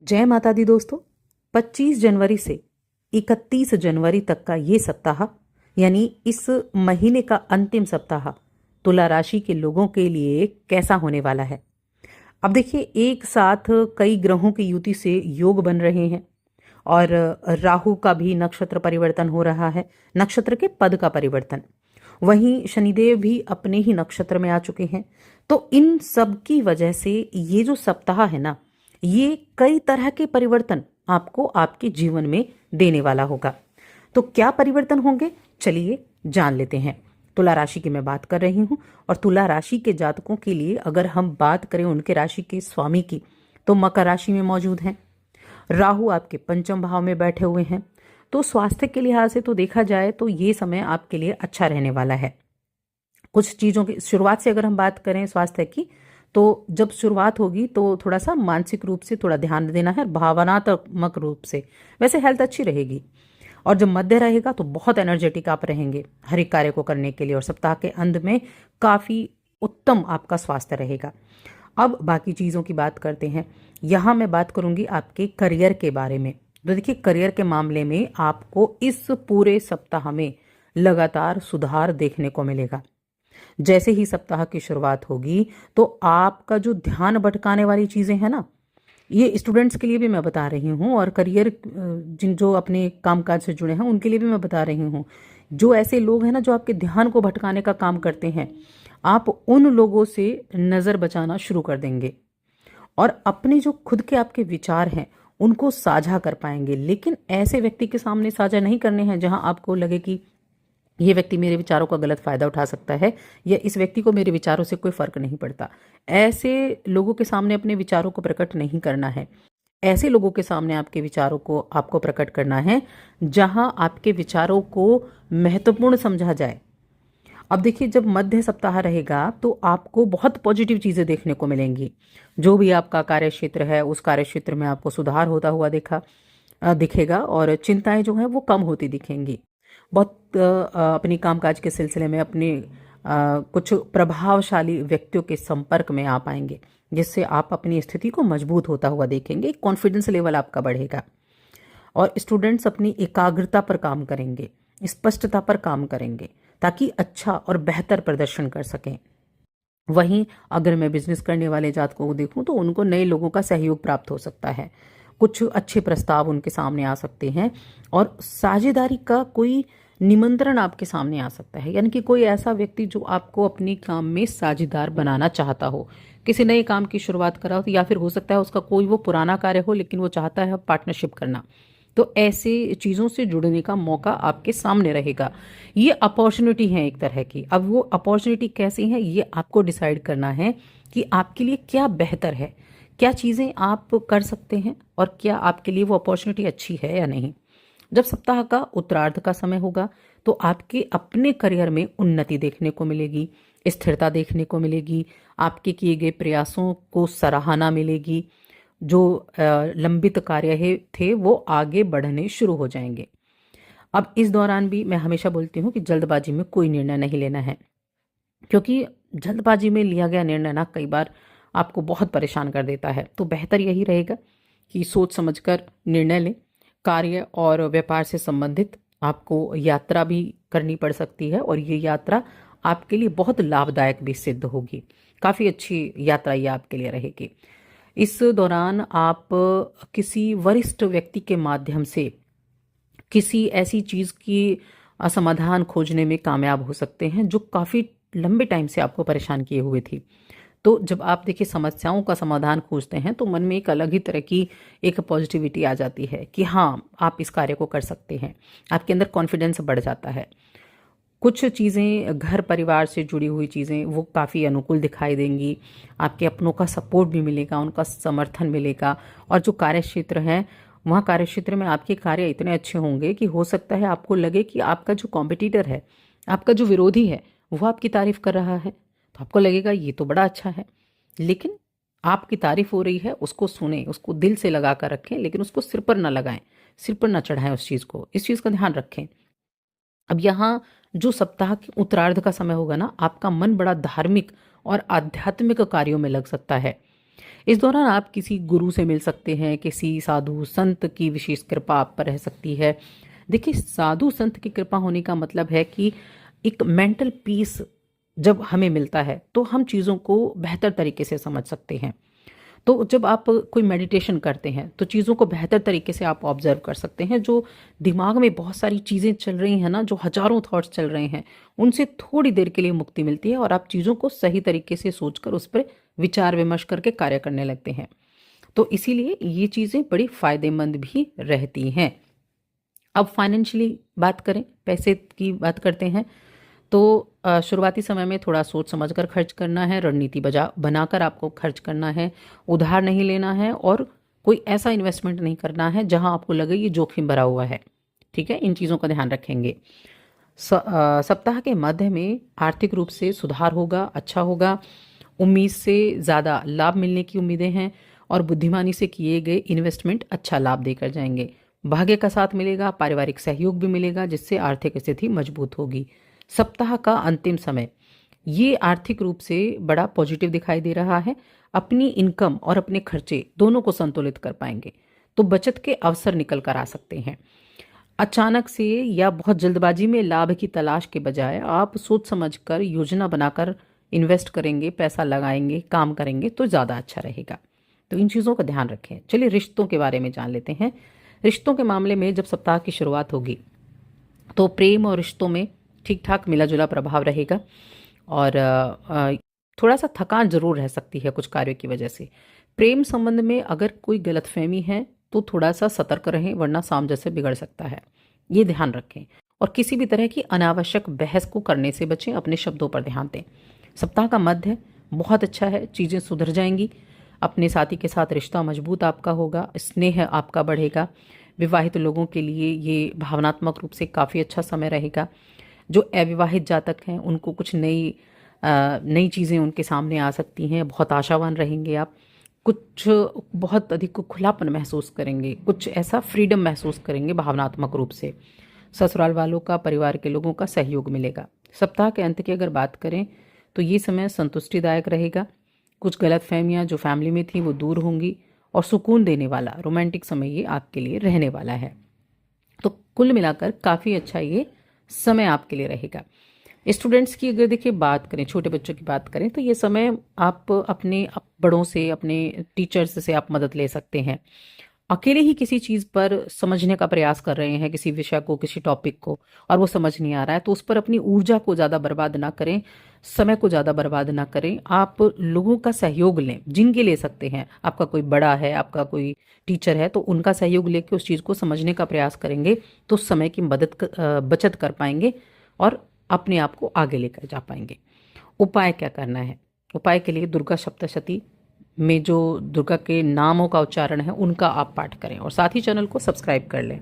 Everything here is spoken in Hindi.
जय माता दी दोस्तों। 25 जनवरी से 31 जनवरी तक का ये सप्ताह यानी इस महीने का अंतिम सप्ताह तुला राशि के लोगों के लिए कैसा होने वाला है। अब देखिए, एक साथ कई ग्रहों की युति से योग बन रहे हैं और राहु का भी नक्षत्र परिवर्तन हो रहा है, नक्षत्र के पद का परिवर्तन। वहीं शनिदेव भी अपने ही नक्षत्र में आ चुके हैं। तो इन सब की वजह से ये जो सप्ताह है ना, ये कई तरह के परिवर्तन आपको आपके जीवन में देने वाला होगा। तो क्या परिवर्तन होंगे, चलिए जान लेते हैं। तुला राशि की मैं बात कर रही हूं और तुला राशि के जातकों के लिए अगर हम बात करें उनके राशि के स्वामी की, तो मकर राशि में मौजूद हैं। राहु आपके पंचम भाव में बैठे हुए हैं। तो स्वास्थ्य के लिहाज से तो देखा जाए तो ये समय आपके लिए अच्छा रहने वाला है। कुछ चीज़ों की शुरुआत से अगर हम बात करें स्वास्थ्य की, तो जब शुरुआत होगी तो थोड़ा सा मानसिक रूप से थोड़ा ध्यान देना है, भावनात्मक रूप से वैसे हेल्थ अच्छी रहेगी। और जब मध्य रहेगा तो बहुत एनर्जेटिक आप रहेंगे हर एक कार्य को करने के लिए, और सप्ताह के अंत में काफ़ी उत्तम आपका स्वास्थ्य रहेगा। अब बाकी चीज़ों की बात करते हैं। यहाँ मैं बात करूँगी आपके करियर के बारे में। तो देखिए, करियर के मामले में आपको इस पूरे सप्ताह में लगातार सुधार देखने को मिलेगा। जैसे ही सप्ताह की शुरुआत होगी तो आपका जो ध्यान भटकाने वाली चीज़ें हैं ना, ये स्टूडेंट्स के लिए भी मैं बता रही हूँ, और करियर जिन जो अपने कामकाज से जुड़े हैं उनके लिए भी मैं बता रही हूँ। जो ऐसे लोग हैं ना जो आपके ध्यान को भटकाने का काम करते हैं, आप उन लोगों से नज़र बचाना शुरू कर देंगे और अपने जो खुद के आपके विचार हैं उनको साझा कर पाएंगे। लेकिन ऐसे व्यक्ति के सामने साझा नहीं करने हैं जहां आपको लगे कि ये व्यक्ति मेरे विचारों का गलत फायदा उठा सकता है या इस व्यक्ति को मेरे विचारों से कोई फर्क नहीं पड़ता। ऐसे लोगों के सामने अपने विचारों को प्रकट नहीं करना है। ऐसे लोगों के सामने आपके विचारों को आपको प्रकट करना है जहां आपके विचारों को महत्वपूर्ण समझा जाए। अब देखिए, जब मध्य सप्ताह रहेगा तो आपको बहुत पॉजिटिव चीज़ें देखने को मिलेंगी। जो भी आपका कार्य क्षेत्र है उस कार्य क्षेत्र में आपको सुधार होता हुआ दिखेगा और चिंताएं जो हैं वो कम होती दिखेंगी। बहुत अपनी कामकाज के सिलसिले में अपने कुछ प्रभावशाली व्यक्तियों के संपर्क में आ पाएंगे, जिससे आप अपनी स्थिति को मजबूत होता हुआ देखेंगे। कॉन्फिडेंस लेवल आपका बढ़ेगा और स्टूडेंट्स अपनी एकाग्रता पर काम करेंगे, स्पष्टता पर काम करेंगे ताकि अच्छा और बेहतर प्रदर्शन कर सकें। वहीं अगर मैं बिजनेस करने वाले जातकों को देखूं तो उनको नए लोगों का सहयोग प्राप्त हो सकता है। कुछ अच्छे प्रस्ताव उनके सामने आ सकते हैं और साझेदारी का कोई निमंत्रण आपके सामने आ सकता है, यानी कि कोई ऐसा व्यक्ति जो आपको अपने काम में साझेदार बनाना चाहता हो, किसी नए काम की शुरुआत करा हो, या फिर हो सकता है उसका कोई वो पुराना कार्य हो लेकिन वो चाहता है पार्टनरशिप करना। तो ऐसे चीज़ों से जुड़ने का मौका आपके सामने रहेगा। ये अपॉर्चुनिटी है एक तरह की। अब वो अपॉर्चुनिटी कैसी है ये आपको डिसाइड करना है कि आपके लिए क्या बेहतर है, क्या चीज़ें आप कर सकते हैं और क्या आपके लिए वो अपॉर्चुनिटी अच्छी है या नहीं। जब सप्ताह का उत्तरार्ध का समय होगा तो आपके अपने करियर में उन्नति देखने को मिलेगी, स्थिरता देखने को मिलेगी, आपके किए गए प्रयासों को सराहना मिलेगी। जो लंबित कार्य थे वो आगे बढ़ने शुरू हो जाएंगे। अब इस दौरान भी मैं हमेशा बोलती हूँ कि जल्दबाजी में कोई निर्णय नहीं लेना है, क्योंकि जल्दबाजी में लिया गया निर्णय ना कई बार आपको बहुत परेशान कर देता है। तो बेहतर यही रहेगा कि सोच समझकर निर्णय लें। कार्य और व्यापार से संबंधित आपको यात्रा भी करनी पड़ सकती है और ये यात्रा आपके लिए बहुत लाभदायक भी सिद्ध होगी। काफ़ी अच्छी यात्रा ये आपके लिए रहेगी। इस दौरान आप किसी वरिष्ठ व्यक्ति के माध्यम से किसी ऐसी चीज़ की समाधान खोजने में कामयाब हो सकते हैं जो काफ़ी लंबे टाइम से आपको परेशान किए हुए थी। तो जब आप देखिए समस्याओं का समाधान खोजते हैं तो मन में एक अलग ही तरह की एक पॉजिटिविटी आ जाती है कि हाँ, आप इस कार्य को कर सकते हैं। आपके अंदर कॉन्फिडेंस बढ़ जाता है। कुछ चीज़ें घर परिवार से जुड़ी हुई चीज़ें वो काफ़ी अनुकूल दिखाई देंगी। आपके अपनों का सपोर्ट भी मिलेगा, उनका समर्थन मिलेगा। और जो कार्य क्षेत्र है वहाँ कार्य क्षेत्र में आपके कार्य इतने अच्छे होंगे कि हो सकता है आपको लगे कि आपका जो कॉम्पिटिटर है, आपका जो विरोधी है, वो आपकी तारीफ कर रहा है। तो आपको लगेगा ये तो बड़ा अच्छा है। लेकिन आपकी तारीफ हो रही है, उसको सुने, उसको दिल से लगा कर रखें, लेकिन उसको सिर पर ना लगाएं, सिर पर ना चढ़ाएं उस चीज़ को। इस चीज़ का ध्यान रखें। अब यहाँ जो सप्ताह के उत्तरार्ध का समय होगा ना, आपका मन बड़ा धार्मिक और आध्यात्मिक कार्यों में लग सकता है। इस दौरान आप किसी गुरु से मिल सकते हैं, किसी साधु संत की विशेष कृपा आप पर रह सकती है। देखिए, साधु संत की कृपा होने का मतलब है कि एक मेंटल पीस जब हमें मिलता है तो हम चीज़ों को बेहतर तरीके से समझ सकते हैं। तो जब आप कोई मेडिटेशन करते हैं तो चीज़ों को बेहतर तरीके से आप ऑब्जर्व कर सकते हैं। जो दिमाग में बहुत सारी चीज़ें चल रही हैं ना, जो हजारों थॉट्स चल रहे हैं, उनसे थोड़ी देर के लिए मुक्ति मिलती है और आप चीज़ों को सही तरीके से सोचकर उस पर विचार विमर्श करके कार्य करने लगते हैं। तो इसीलिए ये चीज़ें बड़ी फायदेमंद भी रहती हैं। अब फाइनेंशियली बात करें, पैसे की बात करते हैं, तो शुरुआती समय में थोड़ा सोच समझकर खर्च करना है, रणनीति बनाकर आपको खर्च करना है, उधार नहीं लेना है और कोई ऐसा इन्वेस्टमेंट नहीं करना है जहां आपको लगे ये जोखिम भरा हुआ है। ठीक है, इन चीज़ों का ध्यान रखेंगे। सप्ताह के मध्य में आर्थिक रूप से सुधार होगा, अच्छा होगा, उम्मीद से ज़्यादा लाभ मिलने की उम्मीदें हैं और बुद्धिमानी से किए गए इन्वेस्टमेंट अच्छा लाभ देकर जाएंगे। भाग्य का साथ मिलेगा, पारिवारिक सहयोग भी मिलेगा जिससे आर्थिक स्थिति मजबूत होगी। सप्ताह का अंतिम समय ये आर्थिक रूप से बड़ा पॉजिटिव दिखाई दे रहा है। अपनी इनकम और अपने खर्चे दोनों को संतुलित कर पाएंगे, तो बचत के अवसर निकल कर आ सकते हैं। अचानक से या बहुत जल्दबाजी में लाभ की तलाश के बजाय आप सोच समझकर योजना बनाकर इन्वेस्ट करेंगे, पैसा लगाएंगे, काम करेंगे तो ज़्यादा अच्छा रहेगा। तो इन चीज़ों का ध्यान रखें। चलिए रिश्तों के बारे में जान लेते हैं। रिश्तों के मामले में जब सप्ताह की शुरुआत होगी तो प्रेम और रिश्तों में ठीक ठाक मिला जुला प्रभाव रहेगा और थोड़ा सा थकान जरूर रह सकती है कुछ कार्यों की वजह से। प्रेम संबंध में अगर कोई गलतफहमी है तो थोड़ा सा सतर्क रहें, वरना सामंजस्य बिगड़ सकता है, ये ध्यान रखें। और किसी भी तरह की अनावश्यक बहस को करने से बचें, अपने शब्दों पर ध्यान दें। सप्ताह का मध्य बहुत अच्छा है, चीज़ें सुधर जाएंगी। अपने साथी के साथ रिश्ता मजबूत आपका होगा, स्नेह आपका बढ़ेगा। विवाहित लोगों के लिए ये भावनात्मक रूप से काफ़ी अच्छा समय रहेगा। जो अविवाहित जातक हैं उनको कुछ नई चीज़ें उनके सामने आ सकती हैं, बहुत आशावान रहेंगे आप। कुछ बहुत अधिक खुलापन महसूस करेंगे, कुछ ऐसा फ्रीडम महसूस करेंगे भावनात्मक रूप से। ससुराल वालों का, परिवार के लोगों का सहयोग मिलेगा। सप्ताह के अंत की अगर बात करें तो ये समय संतुष्टिदायक रहेगा। कुछ गलतफहमियां जो फैमिली में थी वो दूर होंगी और सुकून देने वाला रोमांटिक समय ये आपके लिए रहने वाला है। तो कुल मिलाकर काफ़ी अच्छा ये समय आपके लिए रहेगा। स्टूडेंट्स की अगर देखिए बात करें, छोटे बच्चों की बात करें, तो ये समय आप अपने बड़ों से, अपने टीचर्स से आप मदद ले सकते हैं। अकेले ही किसी चीज़ पर समझने का प्रयास कर रहे हैं, किसी विषय को, किसी टॉपिक को, और वो समझ नहीं आ रहा है, तो उस पर अपनी ऊर्जा को ज़्यादा बर्बाद ना करें, समय को ज़्यादा बर्बाद ना करें। आप लोगों का सहयोग लें, जिनके ले सकते हैं। आपका कोई बड़ा है, आपका कोई टीचर है, तो उनका सहयोग लेके उस चीज़ को समझने का प्रयास करेंगे तो समय की बचत कर पाएंगे और अपने आप को आगे लेकर जा पाएंगे। उपाय क्या करना है? उपाय के लिए दुर्गा सप्तशती में जो दुर्गा के नामों का उच्चारण है उनका आप पाठ करें और साथ ही चैनल को सब्सक्राइब कर लें।